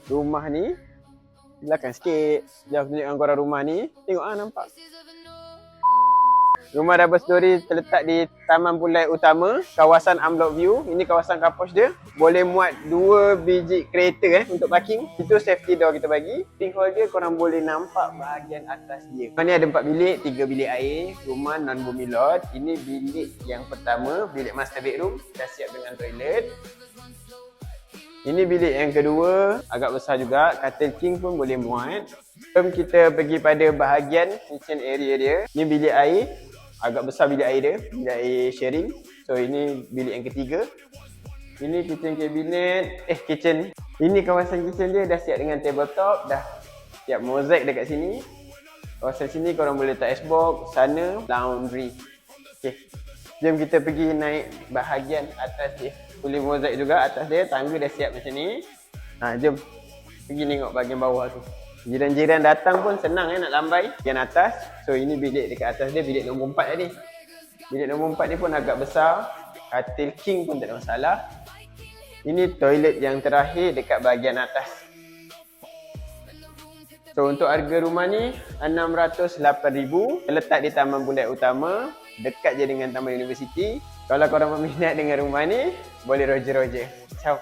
Rumah ni belakang sikit. Jom aku tunjukkan korang rumah ni. Tengok nampak. Rumah double story terletak di Taman Pulai Utama, kawasan Unblock View. Ini kawasan carport dia. Boleh muat 2 biji kereta untuk parking. Itu safety door kita bagi. Pink hall dia korang boleh nampak bahagian atas dia. Rumah ni ada 4 bilik, 3 bilik air. Rumah non-bumi lot. Ini bilik yang pertama, bilik master bedroom. Dah siap dengan toilet. Ini bilik yang kedua, agak besar juga. Katil king pun boleh muat. Jom kita pergi pada bahagian kitchen area dia. Ini bilik air. Agak besar bilik air dia, bilik air sharing. So ini bilik yang ketiga. Ini kitchen cabinet, kitchen. Ini kawasan kitchen dia dah siap dengan tabletop, dah siap mozaik dekat sini. Kawasan sini korang boleh letak icebox, sana laundry. Okay. Jom kita pergi naik bahagian atas dia. Boleh mozaik juga atas dia, tangga dah siap macam ni. Jom pergi tengok bahagian bawah tu. Jiran-jiran datang pun senang nak lambai bahagian atas. So ini bilik dekat atas dia, bilik nombor 4 tadi. Bilik nombor 4 ni pun agak besar. Katil king pun tak ada masalah. Ini toilet yang terakhir dekat bahagian atas. So untuk harga rumah ni 608,000. Terletak di Taman Pulai Utama, dekat je dengan Taman Universiti. Kalau korang berminat dengan rumah ni, boleh roger-roger. Ciao.